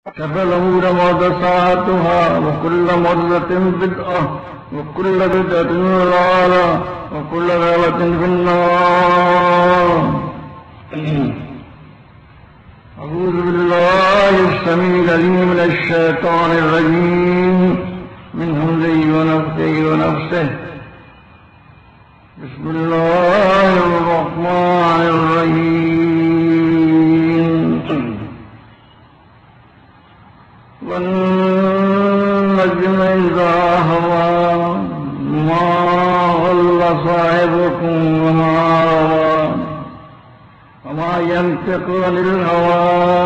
شر الأمور محدثاتها وكل محدثة بدعة وكل بدعة ضلالة وكل ضلالة في النار. أعوذ بالله السميع العليم من الشيطان الرجيم من همزه ونفخه ونفسه. بسم الله الرحمن الرحيم. والنجم إذا هوى ما ضل صاحبكم وما غوى وما ينطق عن الهوى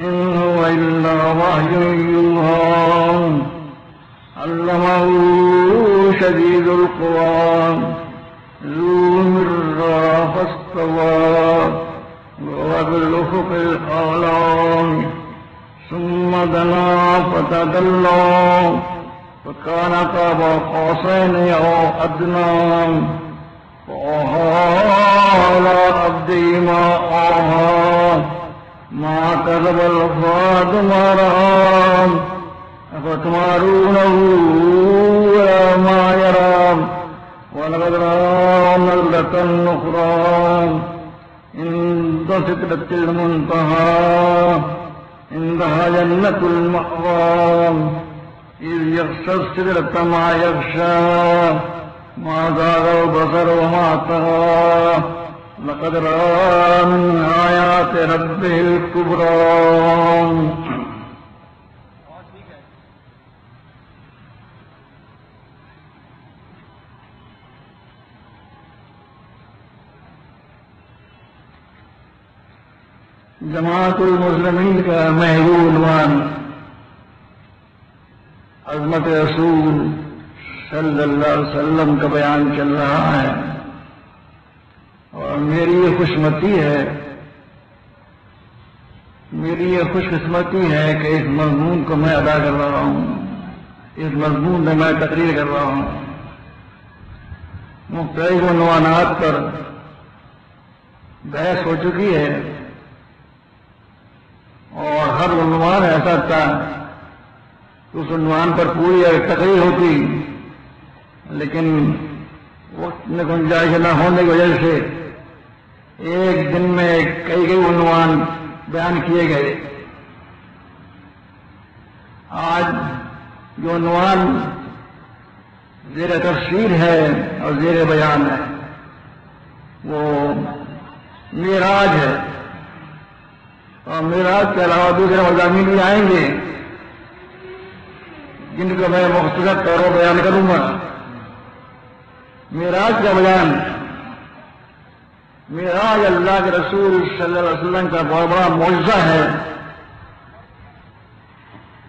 إن هو إلا وحي يوحى علمه شديد القوى ذو مرة فاستوى وهو بالأفق الأعلى ثم دنا فتدلى فكان قاب قوسين أو أدنى فأوحى إلى عبده ما أوحى ما كذب الفؤاد ما رأى أفتمارونه على ما يرى ولقد رأى نزلة أخرى عند سدرة المنتهى عندها جنة المأوى إذ يغشى السدرة ما يغشى ما زاغ البصر وما طغى لقد رأى من آيات ربه الكبرى. جماعت المسلمین کا محبوب عنوان عظمت رسول صلی اللہ علیہ وسلم کا بیان چل رہا ہے، اور میری یہ خوش قسمتی ہے کہ اس مضمون کو میں ادا کر رہا ہوں، اس مضمون میں میں تقریر کر رہا ہوں. مختلف عنوانات پر بحث ہو چکی ہے، اور ہر عنوان ایسا تھا اس عنوان پر پوری تقریر ہوتی، لیکن وقت میں گنجائش نہ ہونے کی وجہ سے ایک دن میں کئی عنوان بیان کیے گئے. آج جو عنوان زیر تفسیر ہے اور زیر بیان ہے وہ معراج ہے، اور معراج کے علاوہ دوسرے مضامین بھی آئیں گے جن کو میں مختصر طور پر بیان کروں گا. معراج کا بیان، معراج اللہ کے رسول صلی اللہ علیہ وسلم کا بہت بڑا معجزہ ہے.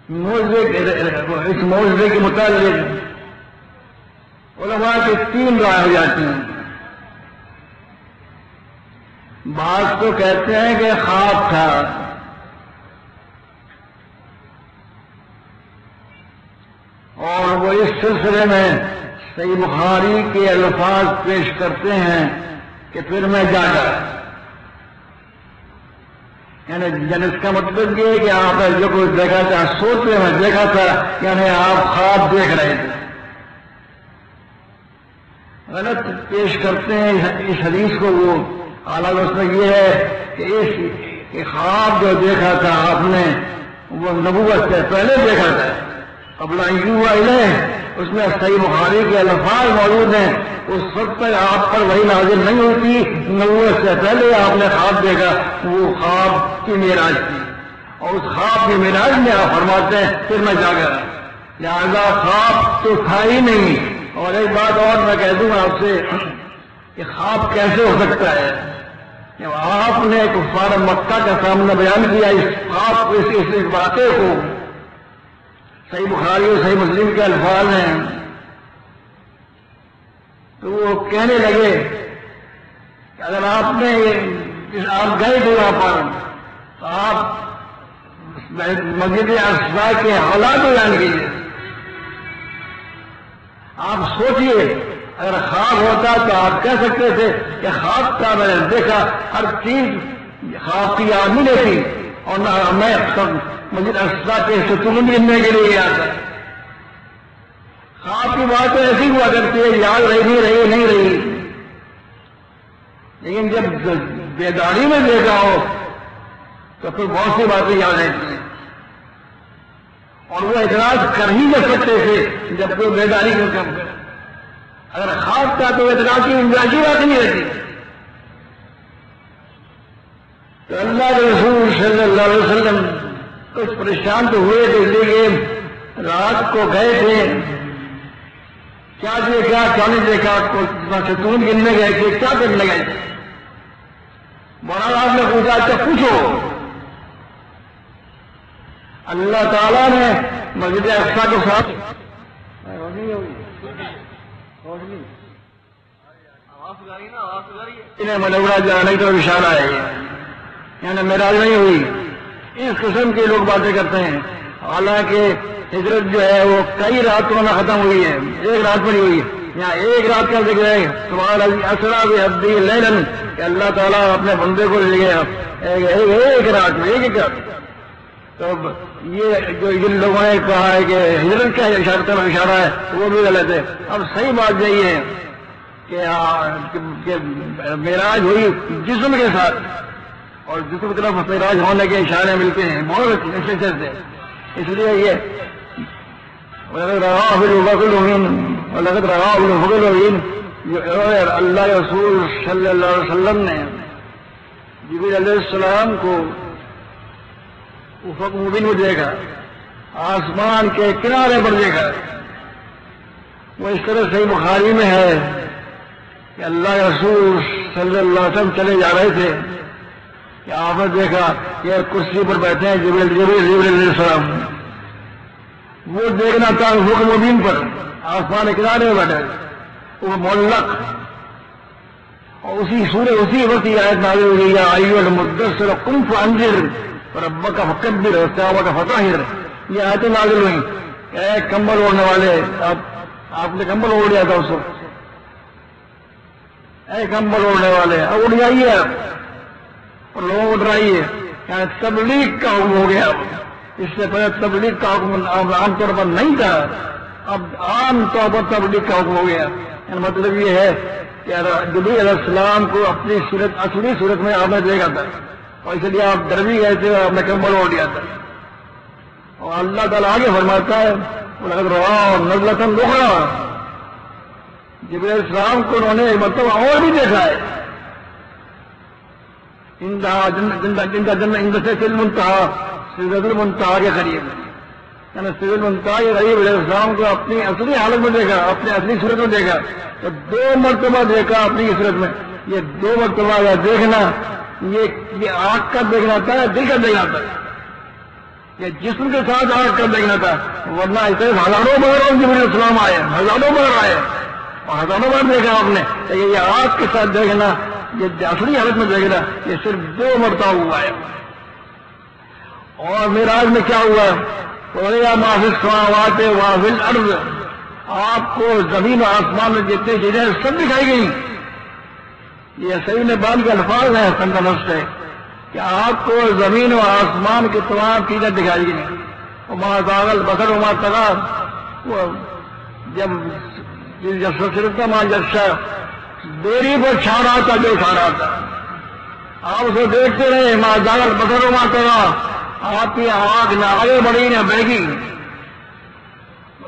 اس معجزے کے متعلق علماء کی 3 رائے ہو جاتی ہیں. بعض تو کہتے ہیں کہ خواب تھا، اور وہ اس سلسلے میں صحیح بخاری کے الفاظ پیش کرتے ہیں کہ پھر میں جاگا. یعنی اس کا مطلب یہ ہے کہ آپ نے جو کچھ دیکھا تھا، سوچتے میں دیکھا تھا، یعنی آپ خواب دیکھ رہے تھے. غلط پیش کرتے ہیں اس حدیث کو. وہ حالانکہ اس میں یہ ہے کہ خواب جو دیکھا تھا آپ نے وہ نبوت سے پہلے دیکھا تھا، قبل ان یوحی الیہ. اس میں صحیح بخاری کے الفاظ موجود ہیں. اس وقت تک آپ پر وحی نازل نہیں ہوتی، نبوت سے پہلے آپ نے خواب دیکھا. وہ خواب کی معراج تھی، اور اس خواب کی معراج میں آپ فرماتے ہیں پھر میں جاگا. لہذا خواب تو تھا ہی نہیں. اور ایک بات اور میں کہہ دوں آپ سے کہ خواب کیسے ہو سکتا ہے. آپ نے کفار مکہ کا سامنا بیان کیا اس خواب کو، اس واقعے کو. صحیح بخاری اور صحیح مسلم کے الفاظ ہیں. تو وہ کہنے لگے کہ اگر آپ نے آپ گئے تھے وہاں پر تو آپ مسجد اقصی کے حالات بیان کیجیے. آپ سوچئے اگر خواب ہوتا تو آپ کہہ سکتے تھے کہ خواب کا میں نے دیکھا، ہر چیز خواب کی آدمی نے تھی، اور نہ میں مسجد اقصی کے ستون گننے کے لیے آتا ہے. خواب کی بات ایسی ہوا کرتی ہے، یاد رہی نہیں رہی، لیکن جب بیداری میں دیکھا ہو تو پھر بہت سی باتیں یاد رہتی ہیں. اور وہ اعتراض کر ہی نہ سکتے تھے جب کوئی بیداری کو کم کرے. اگر خواب تھا تو اعتراض کی گنجائش بات نہیں رہتی. تو اللہ کے رسول صلی اللہ علیہ وسلم کچھ پریشان تو ہوئے تو اس لیے رات کو گئے تھے، کیا دیکھا کیا نہیں دیکھا، ستون گننے گئے تھے، کیا کرنے گئے تھے. مولانا آپ نے پوچھا اچھا پوچھو. اللہ تعالیٰ نے مسجد اقصی کے ساتھ انہیں منورہ جانے کا اشارہ ہے، یعنی معراج نہیں ہوئی. اس قسم کے لوگ باتیں کرتے ہیں، حالانکہ ہجرت جو ہے وہ کئی راتوں میں ختم ہوئی ہے، ایک رات میں نہیں ہوئی ہے. یہاں ایک رات کا ذکر ہے، سبحان اسریٰ بعبدہ لیلاً، کہ اللہ تعالیٰ اپنے بندے کو لے گیا ایک رات میں، ایک رات. تو یہ جو جن لوگوں نے کہا ہے کہ ہجرت کا اشارہ ہے وہ بھی غلط ہے. اب صحیح بات یہی ہے کہ معراج ہوئی جسم کے ساتھ، اور جسم کی طرف معراج ہونے کے اشارے ملتے ہیں بہت اچھے سے. اس لیے یہ اللہ رسول صلی اللہ علیہ وسلم نے جبریل علیہ السلام کو افق مبین میں دیکھا، آسمان کے کنارے پر دیکھا. وہ اس طرح صحیح بخاری میں ہے کہ اللہ رسول صلی اللہ علیہ وسلم چلے جا رہے تھے کہ آپ نے دیکھا کہ کرسی پر بیٹھے ہیں جبریل علیہ السلام. وہ دیکھنا تھا افق مبین پر، آسمان کے کنارے میں بیٹھے وہ معلق. اور اسی وقت یہ آیت نازل ہوئی یا ایھا المدثر قم فانذر ربک فکبر وثیابک فطہر. یہ آیتیں نازل ہوئی کہ اے کمبل اوڑھنے والے، آپ نے کمبل اوڑھ لیا تھا اس وقت، اے کمبل اوڑھنے والے اب اٹھ جائیے آپ اور لوگوں کو ڈرائیے. یعنی تبلیغ کا حکم ہو گیا. اس سے پہلے تبلیغ کا حکم عام طور پر نہیں تھا، اب عام طور پر تبلیغ کا حکم ہو گیا. یعنی مطلب یہ ہے کہ جبریل علیہ السلام کو اپنی صورت اصلی صورت میں آپ نے دیکھا تھا، اور اس لیے آپ ڈر بھی گئے تھے اور آپ نے کمبل اوڑھ لیا تھا. اور اللہ تعالیٰ آگے فرماتا ہے وَلَقَدْ رَآهُ نَزْلَةً أُخْرَىٰ، جبریل علیہ السلام کو انہوں نے ایک مرتبہ اور بھی دیکھا ہے. عند سدرۃ المنتہیٰ، سدرۃ المنتہیٰ کے قریب، یعنی سدرۃ المنتہیٰ کے قریب علیہ السلام کو اپنی اصلی حالت میں دیکھا، اپنی اصلی صورت میں دیکھا. تو 2 مرتبہ دیکھا اپنی صورت میں. یہ 2 مرتبہ یا دیکھنا یہ آنکھ کا دیکھنا تھا، دل کا دیکھنا تھا، یہ جسم کے ساتھ آنکھ کا دیکھنا تھا. ورنہ ایسے ہزاروں بار جبریل علیہ السلام آئے، ہزاروں بار آئے اور ہزاروں بار دیکھا آپ نے. یہ آنکھ کے ساتھ دیکھنا، یہ اصلی حالت میں دیکھنا، یہ صرف 2 مرتبہ ہوا ہے. اور معراج میں کیا ہوا؟ وَلَا مَا فِي السَّمَاوَاتِ وَمَا فِي الْأَرْضِ، آپ کو زمین و آسمان میں جتنی چیزیں سب دکھائی گئی. یہ صحیح میں بال کے الفاظ ہیں سند نفس سے کہ آپ کو زمین و آسمان کی تمام چیزیں دکھائی گئی. وَمَا زَاغَ الْبَصَرُ وَمَا طَغَىٰ، جب صرف ماں جشا دیری پر چھا رہا تھا، جو چھا رہا تھا آپ اسے دیکھتے رہے. ماں زاغ البصر وما طغیٰ، آپ کی آنکھ نہ آگے بڑھی نہ بیٹھی،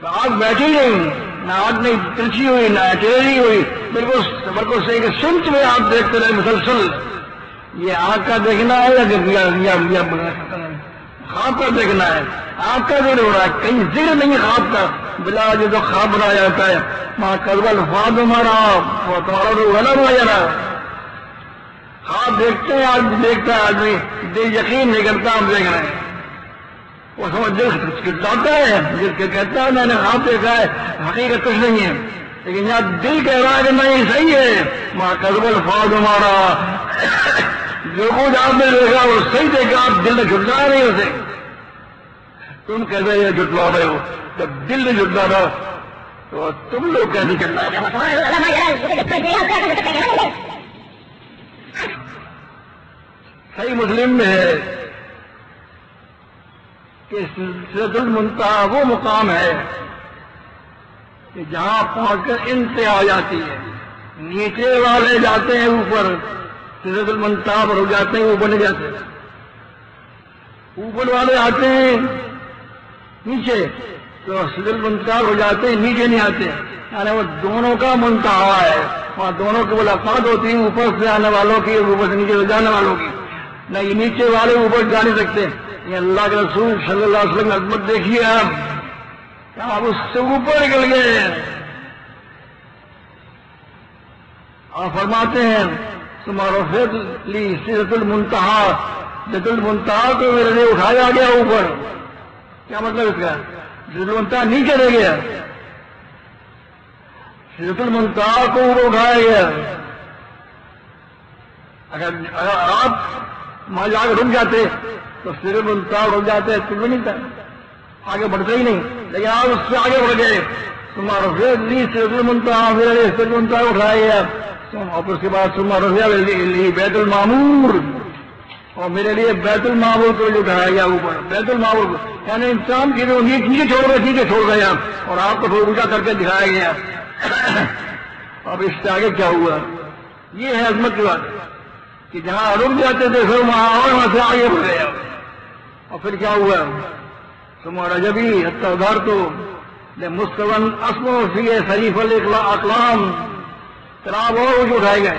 آنکھ بیٹھی نہیں، نہ آنکھ نہیں ترچھی ہوئی نہ ٹیڑھی ہوئی، بالکل صحیح کہ سمت میں آپ دیکھتے رہے مسلسل. یہ آنکھ کا دیکھنا ہے یا خواب کا دیکھنا ہے؟ آپ کا ذکر ہو رہا ہے، کہیں ذکر نہیں خواب کا. بلا جو خواب بنایا جاتا ہے ماں کذب الفؤاد ما رأى وتعرض ولا ما يرى. خواب دیکھتے ہیں آدمی، دیکھتا ہے آدمی، دل یقین نہیں کرتا ہم دیکھ رہے ہیں. وہ سمجھ دل کتلاتا ہے، دل کہتا ہے میں نے خواب دیکھا ہے، حقیقت کچھ نہیں ہے. لیکن یہاں دل کہہ رہا ہے کہ نہیں صحیح ہے. ماں کذب الفؤاد ما رأى، جو کچھ آپ نے دیکھا وہ صحیح دیکھا، آپ دل نے جھٹلایا نہیں اسے. تم کہتے ہیں جھٹلا رہے ہو، جب دل نے جھٹلا رہا تو تم لوگ کیسے چل رہے؟ صحیح مسلم میں ہے کہ سدرۃ المنتہا وہ مقام ہے کہ جہاں پہنچ کر انتہا آ جاتی ہے. نیچے والے جاتے ہیں اوپر، سدرۃ المنتہا پر ہو جاتے ہیں، اوپر نہیں جاتے. اوپر والے آتے ہیں نیچے تو سدرۃ المنتہا ہو جاتے ہیں، نیچے نہیں آتے. یعنی وہ دونوں کا منتہا ہے، وہاں دونوں کی ملاقات ہوتی ہے، اوپر سے آنے والوں کی، اوپر سے نیچے جانے والوں کی. نہیں نیچے والے اوپر جا نہیں سکتے. یہ اللہ کے رسول صلی اللہ علیہ وسلم کی عظمت دیکھیے آپ اس سے اوپر نکل گئے. آپ فرماتے ہیں تمہارا لی سدرۃ المنتہا، سدرۃ المنتہا کو میرے لیے اٹھایا گیا اوپر. کیا مطلب اس کا؟ سدرۃ المنتہا نیچے رہ گیا، سدرۃ المنتہا کو اوپر اٹھایا گیا. اگر آپ وہاں جا کے رک جاتے تو سدرۃ المنتہا رک جاتے تو بھی نہیں تھا، آگے بڑھتے ہی نہیں. لیکن آپ اس سے آگے بڑھ گئے. تمہارا لی سدرۃ المنتہا، میرے لیے سدرۃ المنتہا اٹھایا گیا. اور اس کے بعد تمہارا بیت المعمور، اور میرے لیے بیت المعمور کو جو اٹھایا گیا اوپر، بیت المعمور کو. یعنی انسان کی جو نیچے چھوڑ گئے، نیچے چھوڑ گیا اور آپ کو تھوڑا اونچا کر کے دکھایا گیا. اب اس سے آگے کیا ہوا؟ یہ ہے عظمت کی بات کہ جہاں رک جاتے تھے پھر وہاں سے آگے بڑھ گیا. اور پھر کیا ہوا؟ تمہارا جبھی اتار تو مستون اسمو فی شریف الاقلام، تراب اور اونچے اٹھائے گئے،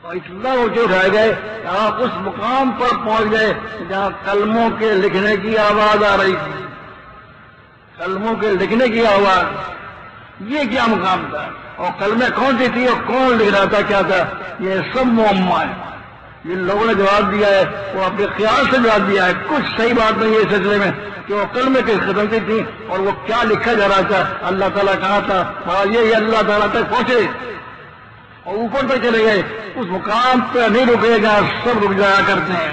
اور اتنا اونچے اٹھائے گئے آپ اس مقام پر پہنچ گئے جہاں کلموں کے لکھنے کی آواز آ رہی تھی. کلموں کے لکھنے کی آواز، یہ کیا مقام تھا؟ اور کلمیں کون سی تھی اور کون لکھ رہا تھا، کیا تھا؟ یہ سب معمہ ہے. جن لوگوں نے جواب دیا ہے وہ اپنے خیال سے جواب دیا ہے. کچھ صحیح بات نہیں ہے اس سلسلے میں کہ وہ کلمے کی خدمتی تھی اور وہ کیا لکھا جا رہا تھا، اللہ تعالیٰ کہاں تھا. یہ اللہ تعالیٰ تک پہنچے اور اوپر تک چلے گئے. اس مقام پہ نہیں رکے گا، سب رک جایا کرتے ہیں.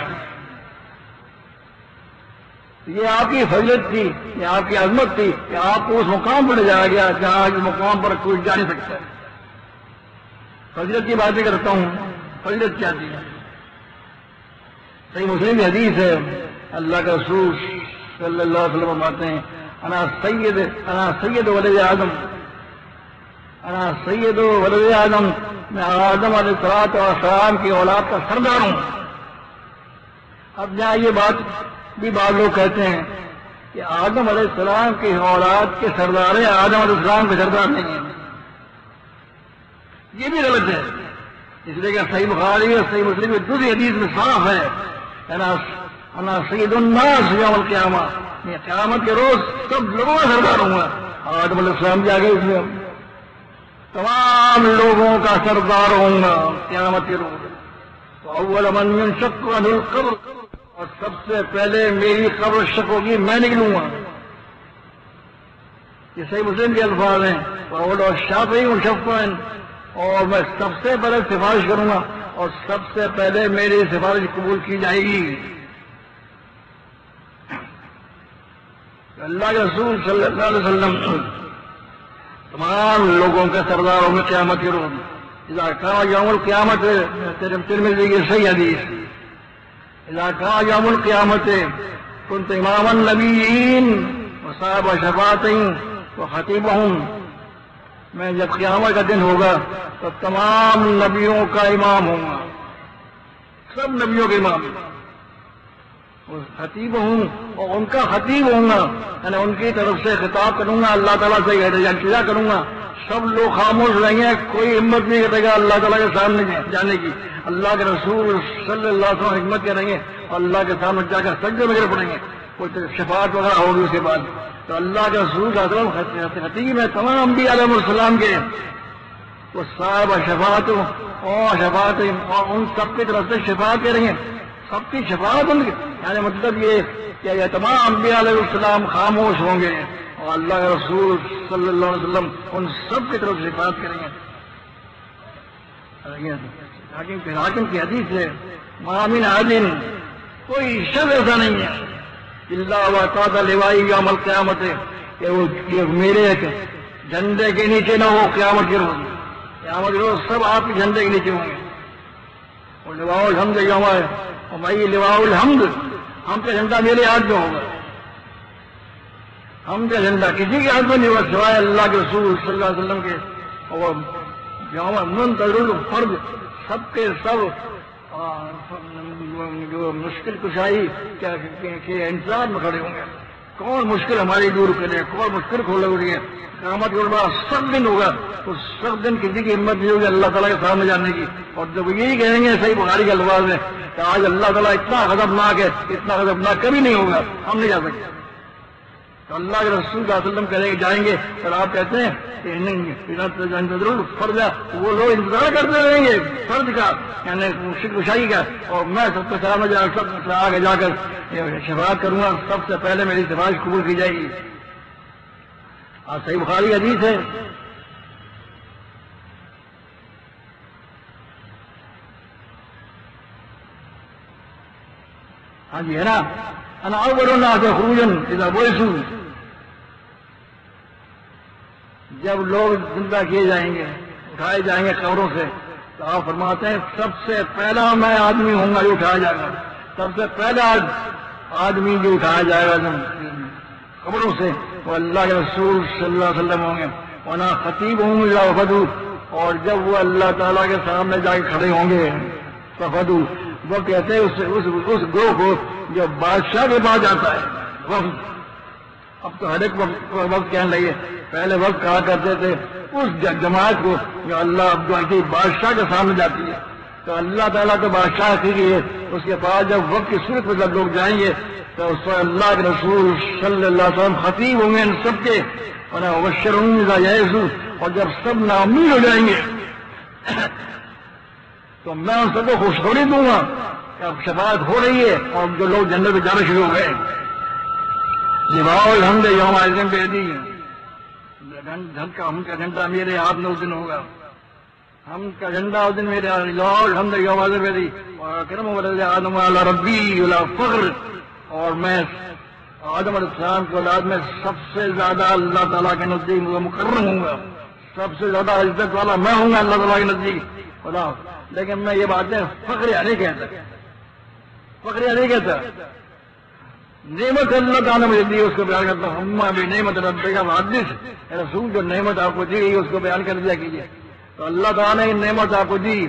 یہ آپ کی فضیلت تھی، یہ آپ کی عظمت تھی کہ آپ کو اس مقام پر لے جایا گیا جہاں اس مقام پر کوئی جا نہیں سکتا. فضیلت کی بات بھی کرتا ہوں. فضیلت کیا تھی؟ صحیح مسلم کی حدیث ہے، اللہ کے رسول صلی اللہ علیہ وسلم فرماتے ہیں انا سید ولد آدم، انا سید ولد آدم، میں آدم علیہ السلام کی اولاد کا سردار ہوں. اب جہاں یہ بات بھی بعض لوگ کہتے ہیں کہ آدم علیہ السلام کی اولاد کے سردار ہیں، آدم علیہ السلام کے سردار نہیں ہیں. یہ بھی غلط ہے. اس لیے کہ صحیح بخاری اور صحیح مسلم کی دوسری حدیث میں صاف ہے انا سید الناس یوم القیامہ، قیامت کے روز سب لوگوں کا سردار ہوں گا. آدم علیہ السلام بھی آ گئے، اس میں تمام لوگوں کا سردار ہوں گا قیامت کے روز. تو اول من ينشق عنه القبر، اور سب سے پہلے میری قبر شق ہوگی، میں نکلوں گا. یہ صحیح مسلم کے الفاظ ہیں. اور الشافعی مشفع، اور میں سب سے پہلے سفارش کروں گا اور سب سے پہلے میری سفارش قبول کی جائے گی. اللہ کے رسول صلی اللہ علیہ وسلم تمام لوگوں کے سردار ہوں گے قیامت کے روز. اذا کان یوم القیامت، ترمذی کی صحیح حدیث، اذا کان یوم القیامت کنت امام النبیین وصاحب شفاعتہم وخطیبہم، میں جب قیامت کا دن ہوگا تو تمام نبیوں کا امام ہوں گا، سب نبیوں کے امام، خطیب ہوں اور ان کا خطیب ہوں گا. یعنی ان کی طرف سے خطاب کروں گا، اللہ تعالیٰ سے التجا کروں گا. سب لوگ خاموش رہیں گے، کوئی ہمت نہیں کرے گا اللہ تعالیٰ کے سامنے جانے کی. اللہ کے رسول صلی اللہ علیہ وسلم ہمت کریں گے اور اللہ کے سامنے جا کر سجدے وغیرہ پڑیں گے. کوئی شفاعت وغیرہ ہوگی اس کے بعد. تو اللہ کے رسول صلی اللہ علیہ وسلم خطیب ہے تمام انبیاء علیہ السلام کے، وہ صاحب شفاعت اور شفاعت، اور ان سب کی طرف سے شفاعت کریں گے، سب کی شفاعت ان کی. یعنی مطلب یہ کہ یہ تمام انبیاء علیہ السلام خاموش ہوں گے اور اللہ کے رسول صلی اللہ علیہ وسلم ان سب کی طرف سے شفاعت کریں گے. حاکم کی حدیث ہے ما من احد، کوئی شخص ایسا نہیں ہے الا وتحت لوائی یوم القیامت، کہ وہ میرے جھنڈے کے نیچے نہ ہو قیامت کے روز. قیامت کے روز سب آپ کے جھنڈے کے نیچے ہوں گے. اور لواء الحمد یوم ہے، اور بھائی لواء الحمد ہم کا جھنڈا میرے ہاتھ میں ہوگا، ہم کا جھنڈا کسی کے ہاتھ میں نہیں ہوگا سوائے اللہ کے رسول صلی اللہ علیہ وسلم کے، اور جو منتظر فرض سب کے سب جو مشکل کشائی کے انتظار میں کھڑے ہوں گے. کون مشکل ہماری دور کرے، کون مشکل کھولے ہوئی ہے. قیامت کے بعد سب دن ہوگا، تو سب دن کسی کی ہمت نہیں ہوگی اللہ تعالیٰ کے سامنے جانے کی. اور جب یہی کہیں گے صحیح بخاری کے الفاظ میں کہ آج اللہ تعالیٰ اتنا غضبناک ہے، اتنا غضبناک کبھی نہیں ہوگا، ہم نہیں جا سکتے. تو اللہ کے رسول صلی اللہ علیہ وسلم کہے جائیں گے، اور آپ کہتے ہیں کہ ضرور فرض ہے، وہ لوگ انتظار کرتے رہیں گے فرض کا، یعنی مشکل کشائی کا، اور میں سب کے سامنے جا کر سب سے آگے جا کر شفاعت کروں گا، سب سے پہلے میری سفارش قبول کی جائے گی. آج صحیح بخاری حدیث ہے. ہاں جی ہے نا، انا اول الناس خروجا اذا بعثوا، جب لوگ زندہ کیے جائیں گے، اٹھائے جائیں گے قبروں سے، تو آپ فرماتے ہیں سب سے پہلا میں آدمی ہوں گا جو اٹھایا جائے گا، سب سے پہلا آدمی جو اٹھایا جائے گا قبروں سے وہ اللہ کے رسول صلی اللہ علیہ وسلم ہوں گے. وَأَنَا خَطِيبُهُمْ إِذَا وَفَدُوا، اور جب وہ اللہ تعالیٰ کے سامنے جا کے کھڑے ہوں گے وفدوا، وہ کہتے ہیں اس گروہ کو جو بادشاہ کے پاس جاتا ہے وفد. اب تو ہر ایک وقت کہنے لگے، پہلے وقت کہا کرتے تھے اس جماعت کو جو اللہ بادشاہ کے سامنے جاتی ہے. تو اللہ تعالیٰ تو بادشاہ کی ہے، اس کے بعد جب وقت کی صورت میں جب لوگ جائیں گے تو اس پر اللہ کے رسول صلی اللہ علیہ وسلم خطیب ہوں گے ان سب کے، اور جب سب ناامید ہو جائیں گے تو میں ان سب کو خوشخبری دوں گا کہ اب شفاعت ہو رہی ہے، اور جو لوگ جنت میں جانا شروع ہو گئے. الحمد یوم عظیم بیدی، ہم کا جھنڈا میرے ہاتھ میں اس دن ہوگا، ہم کا جھنڈا اس دن میرے الحمد یوم عظیم بیدی، اور کرم ولد آدم علی ربی ولا فخر، اور میں آدم علیہ السلام کی اولاد میں سب سے زیادہ اللہ تعالیٰ کے نزدیک مکرم ہوں گا، سب سے زیادہ عزت والا میں ہوں گا اللہ تعالیٰ کے نزدیک. لیکن میں یہ باتیں فخر نہیں کہتا، فخر نہیں کہتا. نعمت اللہ تعالیٰ نے مجھے دی اس کو بیان کرتا ہوں. ہم بھی نعمت ربے کا محدث رسول، جو نعمت آپ کو دی گئی اس کو بیان کر دیا کیجیے. تو اللہ تعالیٰ نے نعمت آپ کو دی،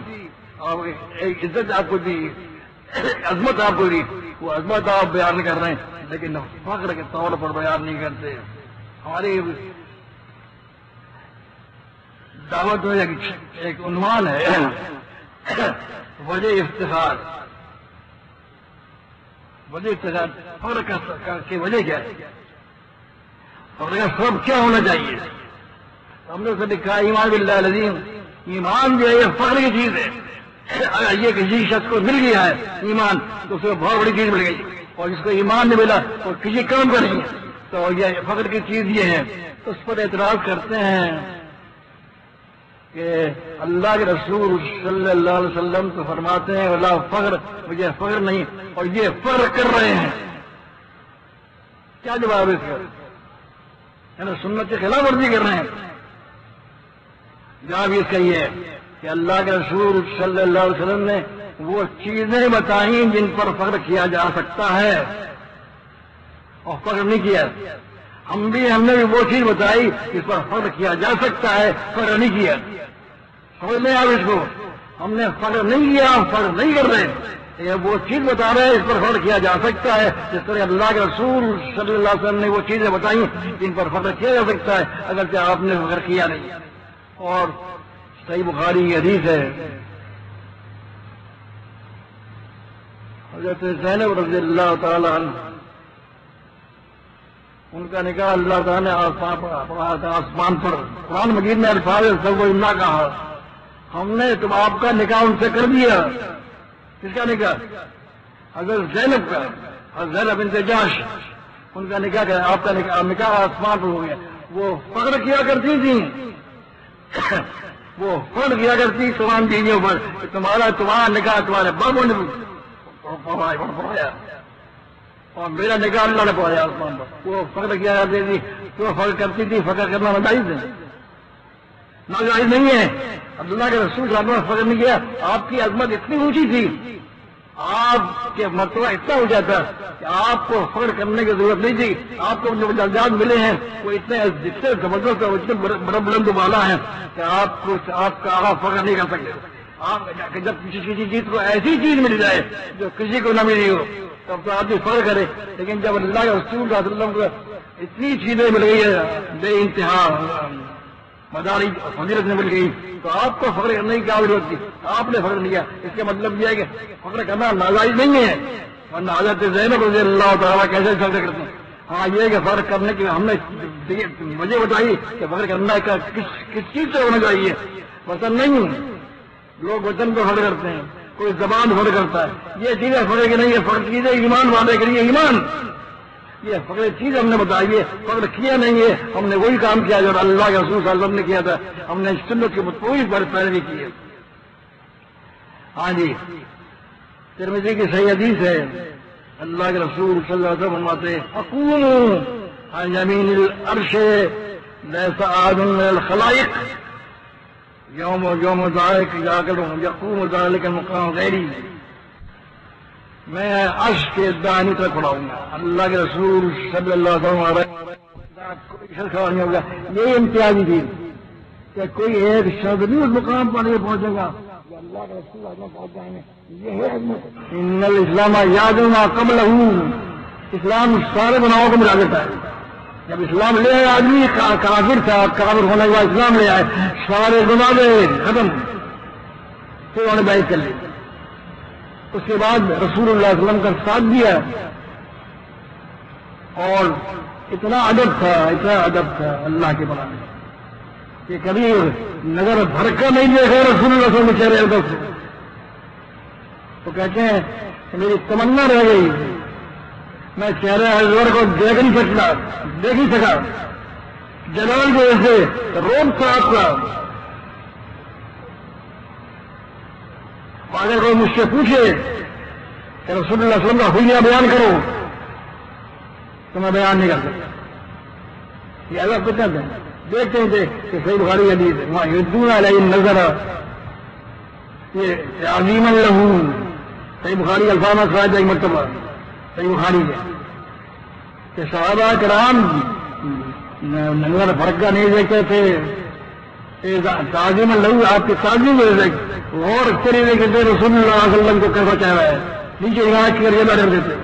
اور ایک عزت آپ کو دی، عظمت آپ کو دی، وہ عظمت آپ بیان کر رہے ہیں، لیکن فخر کے طور پر بیان نہیں کرتے. ہماری دعوت میں ایک عنوان ہے وجہ افتخار. وجہ افتخار فخر کی وجہ کیا ہے، فخر کا سبب کیا ہونا چاہیے. ہم نے اسے لکھا ایمان باللہ العظیم، ایمان جو ہے یہ فخر کی چیز ہے. اگر یہ کسی شخص کو مل گیا ہے ایمان تو اس کو بہت بڑی چیز مل گئی، اور جس کو ایمان نہیں ملا اور کسی کام کا نہیں ہے تو یہ فخر کی چیز یہ ہے. تو اس پر اعتراض کرتے ہیں کہ اللہ کے رسول صلی اللہ علیہ وسلم تو فرماتے ہیں اللہ فخر، مجھے فخر نہیں، اور یہ فخر کر رہے ہیں. کیا جواب ہے اس کا؟ یعنی سنت کی خلاف ورزی کر رہے ہیں. جواب اس کا یہ ہے کہ اللہ کے رسول صلی اللہ علیہ وسلم نے وہ چیزیں بتائیں جن پر فخر کیا جا سکتا ہے، اور فخر نہیں کیا. ہم نے بھی وہ چیز بتائی جس پر فخر کیا جا سکتا ہے، فخر نہیں کیا. سمجھ لیں آپ اس کو، ہم نے فخر نہیں کیا، ہم فخر نہیں کر رہے. یہ وہ چیز بتا رہے ہیں اس پر فخر کیا جا سکتا ہے، جس طرح اللہ کے رسول صلی اللہ علیہ وسلم نے وہ چیزیں بتائی جن پر فخر کیا جا سکتا ہے، اگرچہ آپ نے فخر کیا نہیں. اور صحیح بخاری کی حدیث ہے، حضرت زینب رضی اللہ تعالی عنہ، ان کا نکاح اللہ تعالیٰ نے آسمان پر قرآن مجید میں الفاظ سب نہ کہا، ہم نے تم آپ کا نکاح ان سے کر دیا. کس کا نکاح؟ حضرت زینب کا، حضرت زینب بنت جحش، ان کا نکاح کیا؟ آپ کا نکاح آسمان پر ہو گیا. وہ فخر کیا کرتی تھی، وہ فخر کیا کرتی تمام بیویوں پر، تمہارا نکاح تمہارے بابوں نے پڑھایا اور میرا نکاح اللہ نے پڑھایا آسمان پر. وہ فخر کیا کرتی تھی، تو فخر کرتی تھی. فخر کرنا ناجائز ہے، ناجائز نہیں ہے. عبداللہ کے رسول صلی اللہ علیہ وسلم نے فخر نہیں کیا. آپ کی عظمت اتنی اونچی تھی، آپ کے مرتبہ اتنا ہو جاتا کہ آپ کو فخر کرنے کی ضرورت نہیں تھی. آپ کو جو درجات ملے ہیں وہ اتنے جتنے زبردست اور اتنے بڑا بلند والا ہیں کہ آپ کا آغاز فخر نہیں کر سکتے. آپ جب کسی چیز کو ایسی چیز مل جائے جو کسی کو نہ ملی ہو تب تو آدمی فخر کرے. لیکن جب اللہ کے رسول صلی اللہ علیہ وسلم کو اتنی چیزیں مل گئی ہے بے انتہا مداری فضیلت میں مل گئی تو آپ کو فخر کرنے کی کیا ضرورت تھی؟ آپ نے فخر نہیں کیا. اس کا مطلب یہ ہے کہ فخر کرنا ناجائز نہیں ہے. ورنہ حضرت زینب رضی اللہ تعالیٰ کیسے فخر کرتے ہیں. ہاں یہ کہ فخر کرنے کی ہم نے وجہ بتائی کہ فخر کرنا کس چیز سے ہونا چاہیے. وطن نہیں، لوگ وطن کو فخر کرتے ہیں، کوئی زبان فخر کرتا ہے. یہ چیزیں فخر کی نہیں ہے. فخر چیزیں ایمان والے کے لیے ایمان. یہ فخر چیز ہم نے بتائی ہے، فخر کیا نہیں ہے. ہم نے وہی کام کیا جو اللہ کے رسول صلی اللہ علیہ وسلم نے کیا تھا. ہم نے سنت کی پوری پیروی کی ہے. ہاں جی، ترمذی کی صحیح حدیث ہے. اللہ کے رسول صلی اللہ علیہ وسلم فرماتے ہیں اقوم عن یمین العرش لیس احد من الخلائق یوم ذلک یقوم ذلک المقام غیری. میں عرش کے دائیں طرف کھڑا ہوں گا. اللہ کے رسول صلی اللہ علیہ وسلم کھڑا نہیں ہوگا. یہی امتیازی دین کہ کوئی ایک شخص بھی اس مقام پر نہیں پہنچے گا اللہ کے رسول پہنچ جائیں گے. یہ ہے ان الاسلام یادنا قبلہ. اسلام سارے گناہوں کو ملا دیتا ہے. جب اسلام لے آئے آدمی کافر تھا، کافر ہونے کے بعد اسلام لے آئے سارے گناہ ختم، پھر انہوں نے بیعت کر لی. اس کے بعد رسول اللہ صلی اللہ علیہ وسلم کا ساتھ دیا اور اتنا ادب تھا اللہ کے بارے میں کہ کبھی نظر بھر کر نہیں دیکھا رسول اللہ صلی اللہ علیہ وسلم کے چہرے ادب سے. تو کہتے ہیں کہ میری تمنا رہ گئی، میں چہرے حضور کو دیکھ نہیں سکا. جلال کی وجہ سے روب تھا آپ کا. اگر کوئی مجھ سے پوچھے کہ رسول اللہ علیہ وسلم کا حلیہ بیان کرو تو میں بیان نہیں کر سکتا. یہ اللہ کتنا تھا دیکھتے تھے کہ صحیح بخاری حدیث ہے وہاں یدون علیہ نظر یہ عظیم لہو. صحیح بخاری الفاظ میں خواہد ایک مرتبہ صحیح بخاری ہے کہ صحابہ کرام نظر فرقہ نہیں دیکھتے تھے. تعظیم لہو آپ کی تعظیم اور اکثر دیکھتے رسول اللہ علیہ وسلم کو کیسا کہہ رہا ہے. نیچے علاج کر کے بیٹھے دیتے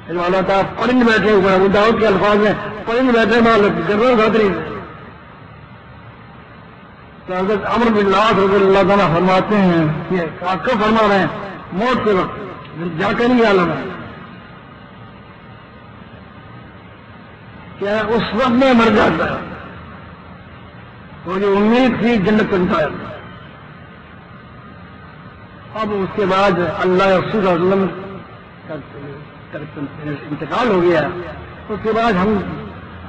اللہ تعالیٰ پرند بیٹھے ہوئے ابو داؤد کے الفاظ میں پرند بیٹھے ضرور خطری. حضرت عمرو بن العاص رضی اللہ تعالیٰ فرماتے ہیں کہ آپ کب فرما رہے ہیں موت کے وقت جا کر نہیں عالم ہے کیا اس وقت میں مر جاتا ہے تو جو امید تھی جنت بنتا ہے. اب اس کے بعد اللہ رسول صلی اللہ علیہ وسلم کا انتقال ہو گیا. اس کے بعد ہم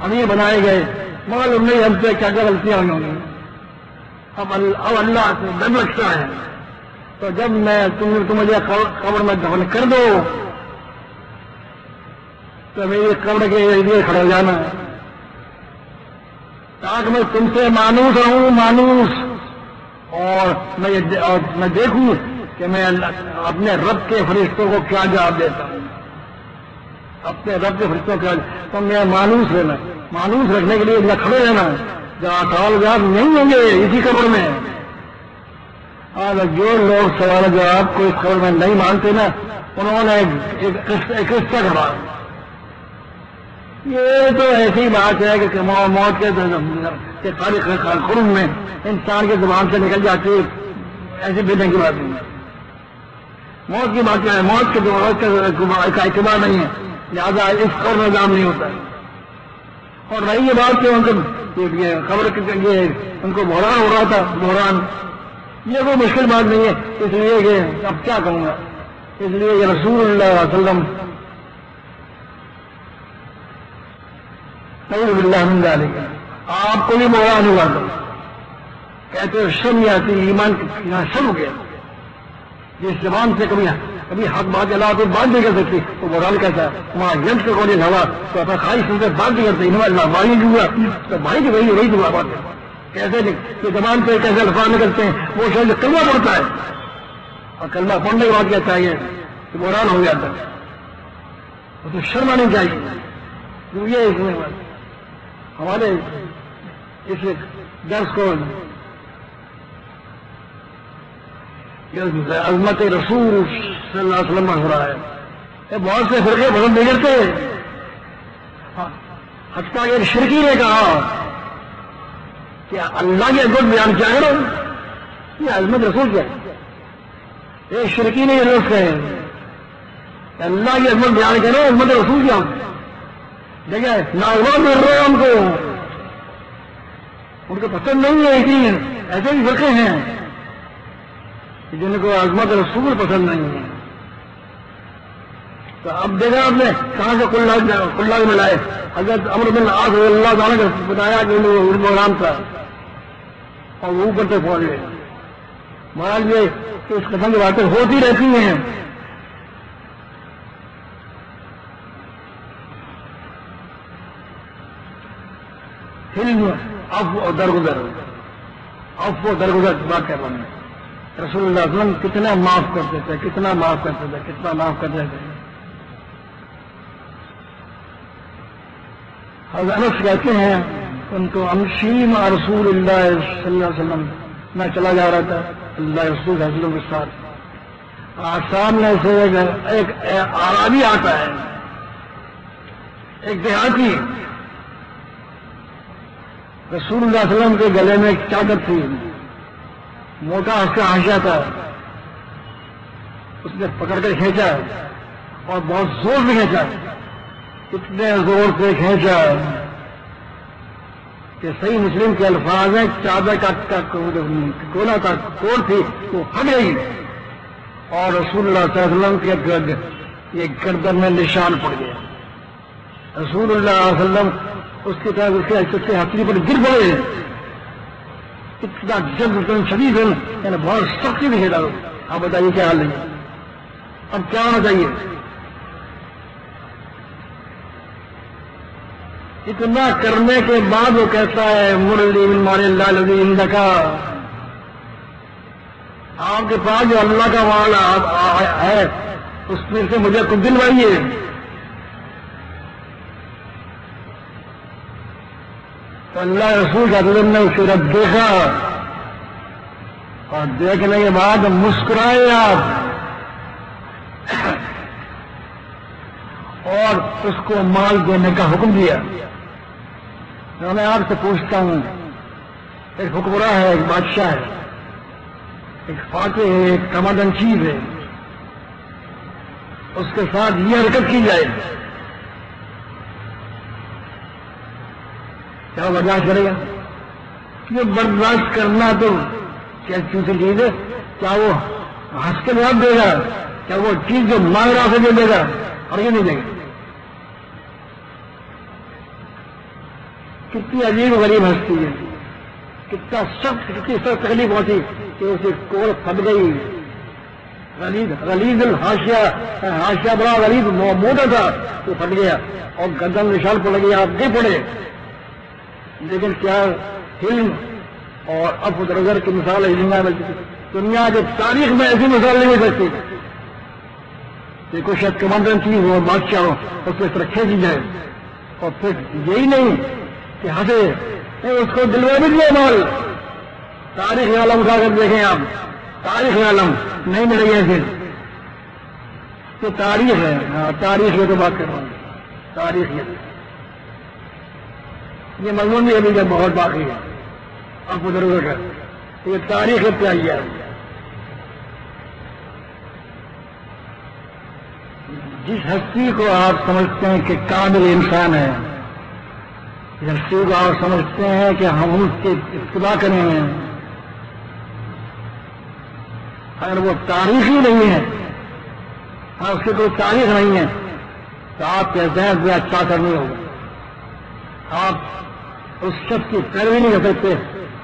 امیر بنائے گئے. معلوم نہیں ہم سے کیا کیا غلطیاں ہوئی ہوں گی. اب اللہ سے ڈر لگتا ہے. تو جب میں تم مجھے قبر میں دفن کر دو تو میری قبر کے لیے کھڑا ہو جانا تاکہ میں تم سے مانوس رہوں مانوس اور میں دیکھوں کہ میں اپنے رب کے فرشتوں کو کیا جواب دیتا ہوں. اپنے رب کے فرشتوں کو کیا تو میں مانوس رہنا مانوس رکھنے کے لیے میں کھڑے رہنا جہاں سوال جواب نہیں ہوں گے اسی قبر میں. اور جو لوگ سوال جواب کو اس خبر میں نہیں مانتے نا انہوں نے ایک قصہ کھڑا. یہ تو ایسی بات ہے کہ موت کے خرم میں انسان کی زبان سے نکل جاتی ہے. ایسے بیٹھنے کی بات نہیں ہے. موت کی بات کیا ہے؟ موت کے کا اعتبار نہیں ہے لہٰذا اس خبر میں نظام نہیں ہوتا ہے. اور رہی یہ بات کہ ان کو خبر ان کو بحران ہو رہا تھا. بحران یہ کوئی مشکل بات نہیں ہے. اس لیے کہ اب کیا کہوں گا اس لیے کہ رسول اللہ علیہ وسلم باللہ من ذالک آپ کو بھی بحران ہوا تھا. کہتے شرم آتی ایمان یہاں شر ہو گیا. جس زبان سے کبھی حق بات اللہ تو بات نہیں کر سکتی تو بحران کہتا ہے. وہاں جنگ کے کالج ہوا تو اپنا خواہش سے بات نہیں کرتے اللہ بھائی ہوا تو بھائی کی وہی دعا بات ہے. کیسے کہ زبان پہ کیسے الفاظ نکلتے ہیں وہ شاید کرنا پڑتا ہے. اور کلمہ پڑھنے کے بعد کیا چاہیے کہ بحران ہو جاتا ہے، وہ تو شرم آنی چاہیے. یہ ہمارے اس درس کو عظمت رسول صلی اللہ علیہ وسلم ہو رہا ہے. بہت سے فرقے پسند نہیں کرتے، حتیٰ کہ شرکی نے کہا کہ اللہ کے گڈ بیان کیا کرو، یہ عظمت رسول کیا ہے. ایک شرکی نے یہ لوگ کہے کہ اللہ کی عظمت بیان کرو، عظمت رسول کیا دیکھیں ناغور مل رہے ہیں ان کو پسند نہیں ہے. کہ ایسے بھی فرقے ہیں جن کو عظمت رسول پسند نہیں ہے. تو اب دیکھا آپ نے کہاں سے کلّا ملائے. حضرت عمرو بن العاص رضی اللہ تعالیٰ نے بتایا کہ وہ پروگرام تھا اور وہ اوپر تک پہنچ گئے. مہاراج یہ اس قسم کی باتیں ہوتی رہتی ہیں. علم عفو اور درگزر، عفو و درگزر کی بات کر رہا ہوں. رسول اللہ علیہ وسلم کتنا معاف کرتے تھے، کتنا معاف کرتے تھے، کتنا معاف کرتے تھے. حضرت انس کہتے ہیں ان کو امشی مع رسول اللہ صلی اللہ علیہ وسلم، میں چلا جا رہا تھا اللہ رسول صلی اللہ علیہ وسلم کے ساتھ. سامنے سے ایک اعرابی آتا ہے، ایک دیہاتی. رسول اللہ علیہ وسلم کے گلے میں ایک چادر تھی، موٹا اس کا حاشیہ تھا. اس نے پکڑ کر کھینچا اور بہت زور سے کھینچا، اتنے زور سے کھینچا کہ صحیح مسلم کے الفاظ ہیں چادر کا کونا کا کوڑ تھی وہ پھٹ گئی اور رسول اللہ صلی اللہ علیہ وسلم کے یہ گردن میں نشان پڑ گیا. رسول اللہ علیہ وسلم اس کی طرف اس کے ہتھیلی پر گر پڑے. اتنا جلد شدید یعنی بہت سختی سے کھیلا. آپ بتائیے کیا حال ہے، اب کیا ہونا چاہیے. اتنا کرنے کے بعد وہ کہتا ہے مرلی من مال اللہ الذی عندک، آپ کے پاس جو اللہ کا مال ہے اس میں سے مجھے کچھ دلوائیے. تو اللہ رسول کا دل نے اسے رب دیکھا اور دیکھنے کے بعد مسکرائے آپ اور اس کو مال دینے کا حکم دیا. میں آپ سے پوچھتا ہوں، ایک حکمراں ہے، ایک بادشاہ ہے، ایک فاتح ہے، ایک کمانڈر ان چیف ہے، اس کے ساتھ یہ حرکت کی جائے کیا برداشت کرے گا؟ یہ برداشت کرنا تو کیا دوسری چیز ہے. کیا وہ ہنس کے جواب دے گا؟ کیا وہ چیز جو مانگ رہا سے دے گا اور یہ نہیں دے گا؟ کتنی عجیب و غریب ہستی ہے، کتنا سخت، کتنی سخت تکلیف ہوتی کہ اسے کوڑ پھٹ گئی. غلیظ الحاشیہ بڑا غریب موٹا تھا، وہ پھٹ گیا اور گردن نشان پڑ گیا. آپ نہیں پڑے، لیکن کیا علم اور عفو و درگزر کی مثال ہے دنیا کی تاریخ میں ایسی مثال نہیں ہو سکتی کہ کوئی شاید کمانڈر ان چیف ہو، بادشاہ ہو، اس پہ طرح کھینچی جائے. اور پھر یہی نہیں کہ ہنسے، اس کو دلوا بھی دیا مال. تاریخ عالم اٹھا کر دیکھیں آپ، تاریخ عالم نہیں ملے گی ایسے. تو تاریخ ہے، ہاں تاریخ یہ تو بات کر رہا ہوں، تاریخ یہ مضمون بھی ابھی جب بہت باقی ہے. آپ کو ضرورت ہے یہ تاریخ چاہیے. جس ہستی کو آپ سمجھتے ہیں کہ کامل انسان ہے، جس ہستی کو آپ سمجھتے ہیں کہ ہم اس کی اتباع کریں گے، اگر وہ تاریخ ہی نہیں ہے، اس کی کوئی تاریخ نہیں ہے، تو آپ کہتے ہیں کہ اچھا کرنی ہوگا. آپ اس شخص کی پیروی نہیں کر سکتے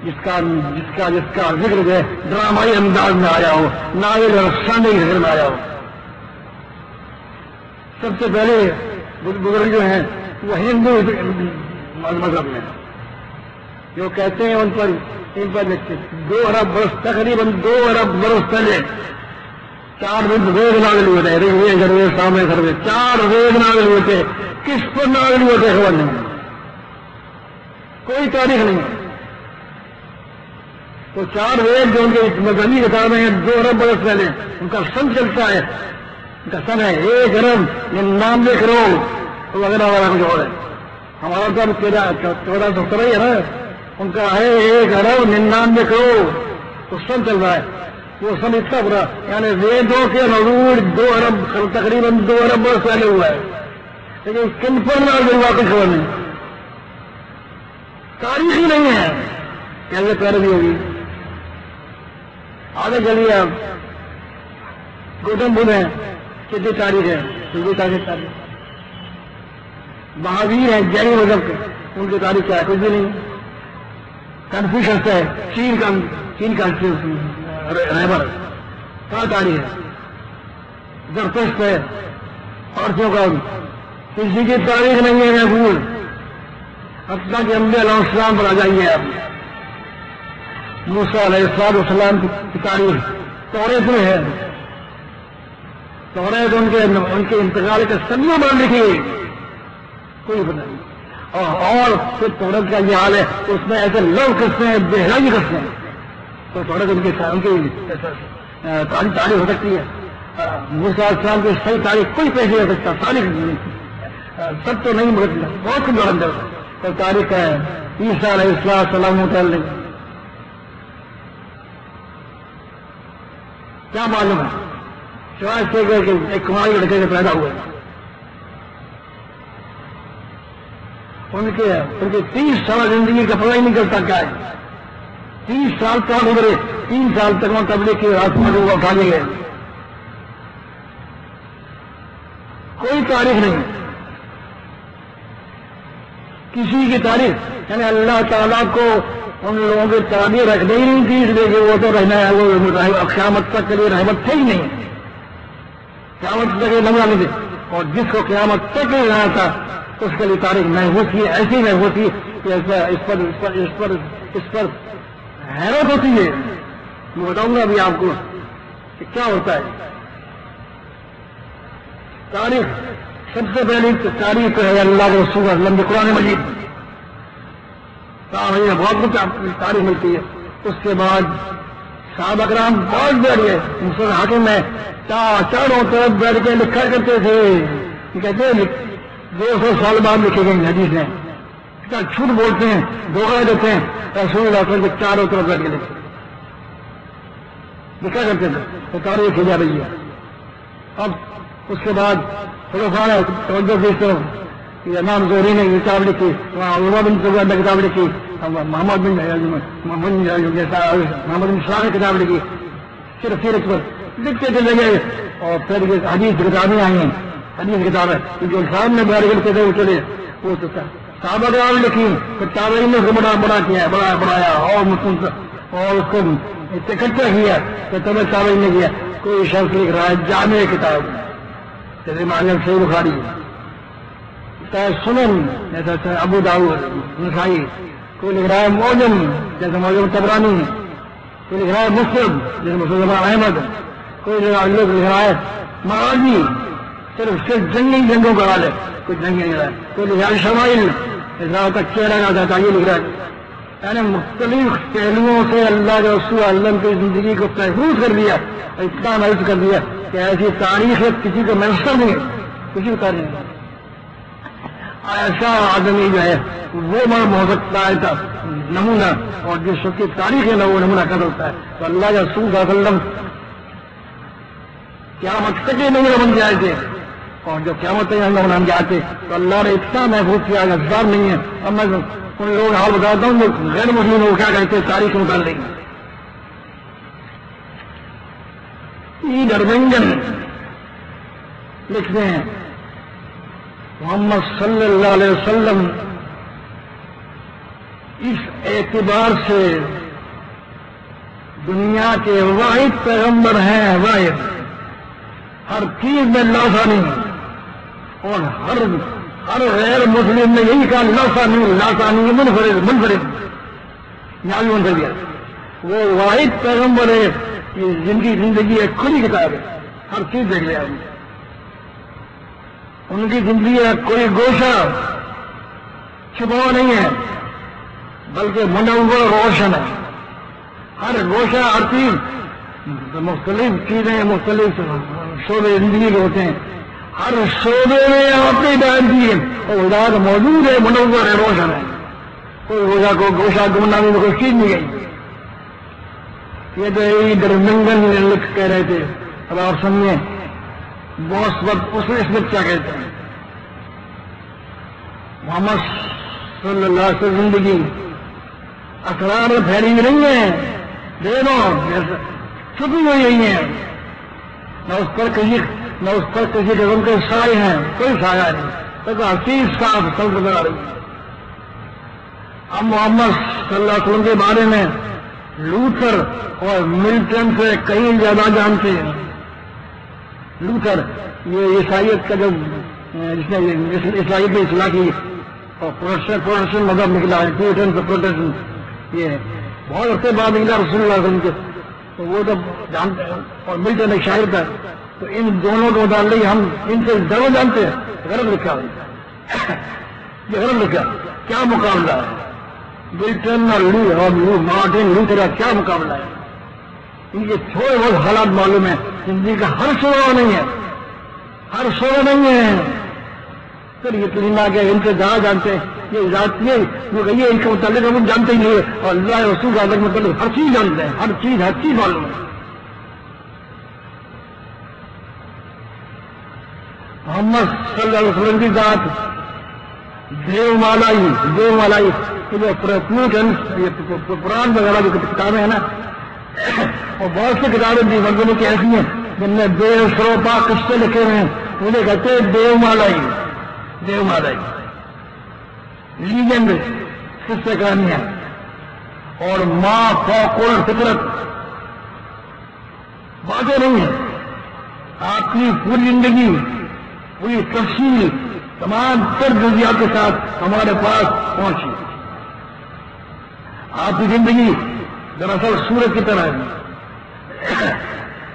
جس کا ذکر جو ہے ڈرامائی انداز میں آیا ہو، ناول اور افسانے کے ذکر میں آیا ہو. سب سے پہلے بزرگ جو ہیں وہ ہندو مذہب میں جو کہتے ہیں ان پر 2 ارب برس تقریباً 2 ارب برس پہلے 4 وید نازل ہوئے تھے، رگوید یجروید ساموید اتھروید، 4 وید نازل ہوئے تھے. کس پر نازل ہوئے تھے خبر نہیں، کوئی تاریخ نہیں. تو 4 وید جو ان کے مذہبی کتابیں ہیں 2 ارب برس پہلے ان کا سن چلتا ہے، ان کا سن ہے 1 ارب 99 کروڑ وغیرہ وغیرہ کچھ اور ہے. ہمارا تو 1417 ہے نا، ان کا ہے 1 ارب 99 کروڑ تو سن چل رہا ہے. وہ سن اتنا برا، یعنی ویدوں کے نزول 2 ارب تقریباً 2 ارب برس پہلے ہوا ہے، لیکن کن پر نازل ہوا کچھ خبر نہیں، تاریخ ہی نہیں ہے. کیسے پیروی ہوگی؟ آگے چلیے آپ. گوتم بدھ ہیں، کتنی تاریخ ہے؟ تاریخ مہاویر ہے جین مذہب کے، ان کی تاریخ کیا ہے؟ کچھ بھی نہیں. کنفیوشس ہے، چین کا رہبر کیا تاریخ ہے؟ زرتشت ہے، پارسیوں کا کسی کی تاریخ نہیں ہے محفوظ. اب تک کہ انبیاء علیہ السلام پر آ جائیے آپ. موسیٰ علیہ السلام کی تاریخ توریت میں ہے. توریت ان کے انتقال کے صدیوں بعد لکھی گئی، کوئی پتہ نہیں. اور پھر توریت کا یہ حال ہے، اس میں ایسے لوگ قصے ہیں، بہرائی قصے ہیں. تو توریت ان کی تاریخ ہو سکتی ہے. موسیٰ علیہ السلام کی صحیح تاریخ کوئی پیش نہیں ہو سکتا. تاریخ سب تو نہیں ملتا، بہت کم جوڑ جاتا. تو تاریخ ہے عیسیٰ علیہ السلام متعلق کیا معلوم ہے؟ سوائے سے کہ ایک کماری لڑکے سے پیدا ہوئے. ان کے 30 سال زندگی کا پتہ ہی نہیں چلتا کیا ہے. 30 سال کہاں گزرے؟ 3 سال تک وہ تبلیغ کی راستے میں وہ اٹھانے گئے. کوئی تاریخ نہیں کسی کی تاریخ. یعنی اللہ تعالیٰ کو ان لوگوں کی تعبیر رکھنے ہی نہیں تھی، اس لیے کہ وہ تو رہنا ہے، وہ قیامت تک کے لیے رحمت تھے ہی نہیں، قیامت تک نمبر نہیں تھے. اور جس کو قیامت تک نہیں رہنا تھا اس کے لیے تاریخ محفوظ تھی، ایسی محفوظ تھی کہ اس پر حیرت ہوتی ہے. میں بتاؤں گا ابھی آپ کو کہ کیا ہوتا ہے. تاریخ سب سے پہلی تاریخ ہے اللہ کے رسول اللہ کے قرآن مجید. بہت کچھ تاریخ ملتی ہے. اس کے بعد صحابہ کرام بہت بیٹھ گئے، مسلم حاکم میں چاروں طرف بیٹھ کے لکھا کرتے تھے. کہتے ہیں 200 سال بعد لکھے گئے حدیث ہیں. اتنا جھوٹ بولتے ہیں، دھوکہ دیتے ہیں. رسول اللہ صلی اللہ علیہ وسلم کے چاروں طرف بیٹھ کے لکھا کرتے تھے. تو تاریخ ہو جا رہی ہے. اب اس کے بعد امام زہری نے کتاب لکھی، عمر بن سعد نے کتاب لکھی، محمد بن شاہ نے کتاب لکھی. صرف سیرت پر لکھتے چلے گئے. اور پھر یہ حدیث کتابیں آئی ہیں، حدیث کتابیں جو صاحب نے بیٹھ کے لکھتے تھے وہ چلے. وہ صحابہ کرام لکھی، پھر تابعین نے بڑا کیا، بڑھایا اور اس کو اکٹھا کیا. تو تمہیں تابعین نے کیا. کوئی شخص لکھ رہا ہے جامع کتاب، جیسے معلوم صحیح بخاری، سنن جیسے ابو داؤد نسائی. کوئی لکھ رہا ہے موجم جیسے موجم طبرانی، کوئی لکھ رہا ہے مسلم جیسے مسلم احمد، کوئی لوگ لکھ رہا ہے مغازی، صرف جنگوں کا حال ہے، کوئی جنگ نہیں رہا ہے. کوئی لکھ رہا ہے شمائل، اس طرح تک چہرہ کا جاتا یہ لکھ رہا ہے. یعنی مختلف پہلوؤں سے اللہ کے رسول اللہ کی زندگی کو محفوظ کر دیا، اتنا محفوظ کر دیا کہ ایسی تاریخ کسی کو میسر نہیں، کسی کو تاریخ نہیں. ایسا آدمی جو ہے وہ مرم ہو سکتا ہے نمونہ، اور جس کی تاریخ ہے نا وہ نمونہ کر سکتا ہے. تو اللہ کے رسول صلی اللہ علیہ وسلم قیامت تک ہی نمونہ بن جائے تھے، اور جو قیامت تک نمونہ بن جاتے تو اللہ نے اتنا محفوظ کیا کہ ہزار نہیں ہے. اب میں ان لوگوں کا حال بتاتا ہوں جو غیر مسلم لوگ کیا کہتے ہیں تاریخ نکال دیں گے. عید ارمنجن لکھتے ہیں محمد صلی اللہ علیہ وسلم اس اعتبار سے دنیا کے واحد پیغمبر ہیں، واحد، ہر چیز میں لاسانی، اور ہر غیر مسلم نے یہی کہا لاسانی منفرد معلوم کر دیا. وہ واحد پیغمبر ہے جن کی زندگی ایک کھلی کتاب ہے. ہر چیز دیکھ لیا ان کی زندگی کا کوئی گوشہ چھپا نہیں ہے بلکہ منور روشن ہے. ہر گوشہ ہر چیز مختلف چیزیں مختلف شعبے زندگی کے ہوتے ہیں. ہر شعبے میں اپنی ہدایت دی ہے اور ہدایت موجود ہے منور ہے روشن ہے. کوئی گوشہ گمنامی میں کوئی چیز نہیں گئی. یہ تو یہی درمنگن لکھ کہہ رہے تھے. اب آپ سنیے بہت وقت اس وقت کیا کہتے ہیں. محمد صلی اللہ علیہ وسلم زندگی اسرار میں پھیلی ہوئی نہیں ہے. دیکھو چھپی ہوئی نہیں ہے. نہ اس پر کسی قسم کے سائے ہیں. کوئی سایہ نہیں. تو ہر چیز صاف سب نظر آ رہی ہے. ہم محمد صلی اللہ علیہ وسلم کے بارے میں لوتھر اور ملٹن سے کہیں زیادہ جانتے ہیں. لوتھر یہ عیسائیت کا جو جس نے عیسائیت میں اصلاح کی اور پروٹسٹنٹ مذہب نکلا ہے پروٹسٹنٹ یہ بہت عرصے بعد نکلا رسول اللہ علیہ وسلم کے. تو وہ تو جانتے ہیں. اور ملٹن ایک شاعر تھا. تو ان دونوں کو متعلق ہم ان سے ضرور جانتے ہیں. غلط لکھا یہ غلط لکھا. کیا مقابلہ ہے ملٹن اور مارٹن لوتھر کا کیا مقابلہ ہے. ان کے تھوڑے بہت حالات معلوم ہیں. زندگی کا ہر شعبہ نہیں ہے. ہر شعبہ نہیں ہے. پھر یقین آ گیا ان سے زیادہ جانتے ہیں. یہ ذات یہ ان کے متعلق ہم جانتے ہی نہیں ہے. اور اللہ رسول کے متعلق ہر چیز جانتے ہیں. ہر چیز معلوم ہے. محمد صلی اللہ علیہ وسلم کی ذات دیو مالائی قرآن وغیرہ جو کتابیں ہیں نا اور بہت سی کتابیں دی منظوری کی ایسی ہیں جن میں دیو سروپا قصے لکھے ہوئے ہیں. انہیں کہتے ہیں دیو مالائی لیجنڈ قصے کہانیاں. اور ماں فوق الفطرت باتیں نہیں ہیں. آپ کی پوری زندگی پوری تفصیل تمام تر جزیات کے ساتھ ہمارے پاس پہنچی. آپ کی زندگی دراصل سورج کی طرح ہے.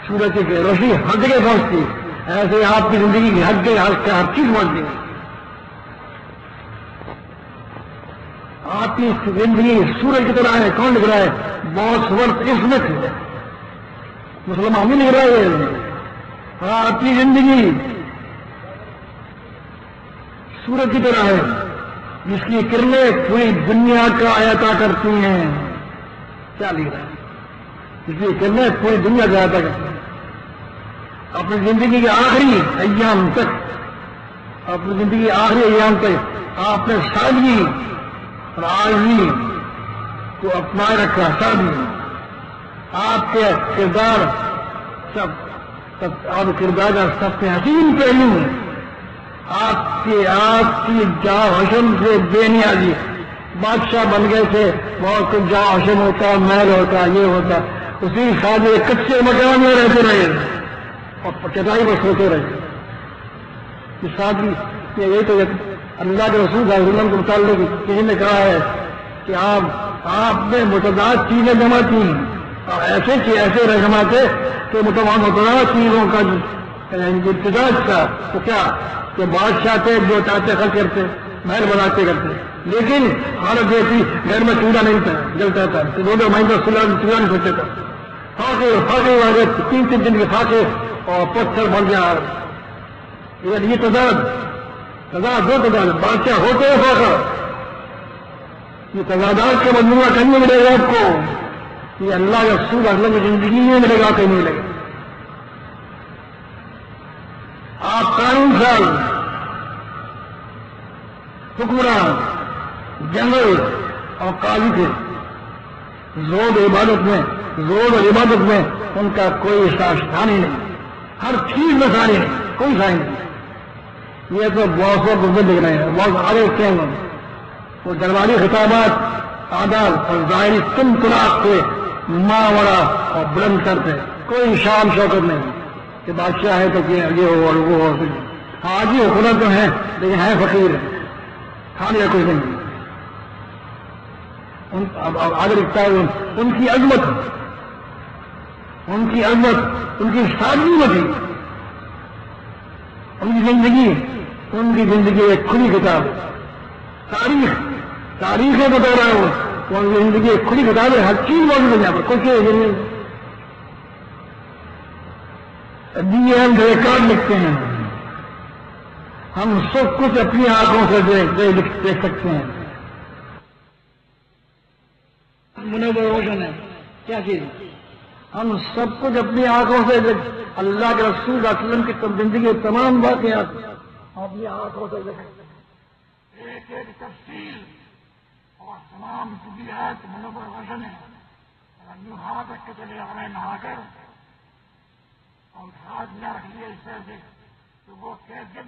سورج کی روشنی ہر جگہ پہنچتی ایسے آپ کی زندگی کی ہر جگہ ہر چیز پہنچتی ہے. آپ کی زندگی سورج کی طرح ہے. کون لکھ رہا ہے؟ بہت وقت اس میں تھے مسلمان نہیں لکھ رہا ہے. آپ کی زندگی سورج کی طرح ہے جس کی کرنیں پوری دنیا کا احاطہ کرتی ہیں. کیا لکھ رہا ہے؟ جس کی کرنیں پوری دنیا کا احاطہ کرتی ہیں. اپنی زندگی کے آخری ایام تک آپ نے سادگی اور عاجزی کو اپنا رکھا. سادگی آپ کے کردار کا سب سے حسین پہلو آپ کی جا حشم سے بے نیازی. بادشاہ بن گئے تھے بہت کچھ جا حشم ہوتا محل ہوتا یہ ہوتا. اسی سادے کچے مکان میں رہتے رہے اور چٹائی پر سوتے رہے. یہ سادگی یہ تو اللہ کے رسول صلی اللہ علیہ وسلم کے متعلق کسی نے کہا ہے کہ آپ نے متضاد چیزیں جمع کی اور ایسے رہنما تھے کہ متضاد چیزوں کا امتزاج تھا. تو کیا کہ بادشاہ تھے جو چاہتے خرچ کرتے محل بناتے کرتے. لیکن حالت یہ تھی گھر میں چولہا نہیں تھا جلتا تھا. تو دو مہینے چولہا نہیں سوچتے تھا. فاقے والے 3 دن کے فاقے اور پتھر بن گیا. یہ تضاد دو تضاد بادشاہ ہوتے ہیں فاقہ. یہ تضادات کا مجموعہ کہیں نہیں ملے گا آپ کو. یہ اللہ کا رسول اللہ کی زندگی میں ملے گا کہیں نہیں ملے گا. آپ قانون سال حکمران جنرل اور قاضی تھے. زور اور عبادت میں ان کا کوئی ثانی نہیں. ہر چیز میں ثانی نہیں. کوئی ثانی نہیں. یہ تو بہت گزر لکھ رہے ہیں. بہت آگے کیا وہ درباری خطابات آداب اور ظاہری تم طلاق سے ماورا اور بلند کرتے. کوئی شان شوکت نہیں کہ بادشاہ ہے تو یہ ہو اور وہ ہو. آج ہی حکومت تو ہے لیکن ہے فقیر. کھانے کا کوئی نہیں. آگے لکھتا ہے ان کی عظمت ان کی سادگی میں تھی. ان کی زندگی ایک کھلی کتاب، تاریخ ہے بتا رہا ہوں، ان کی زندگی ایک کھلی کتاب ہے، ہر چیز موجود ہے یہاں پر، کچھ ہم ریکارڈ لکھتے ہیں، ہم سب کچھ اپنی آنکھوں سے دیکھ سکتے ہیں۔ منور روشن ہے کیا چیز، ہم سب کچھ اپنی آنکھوں سے اللہ کے رسول صلی اللہ علیہ وسلم کی زندگی کے تمام واقعات اپنی آنکھوں سے دیکھیں، ایک ایک تفصیل اور تمام طبیعت منور روشن ہے۔ ہاتھ رکھ کے چلے آ رہے ہیں نہا کر، اور ہاتھ نہ رکھ لیے اس طرح سے تو وہ کیسے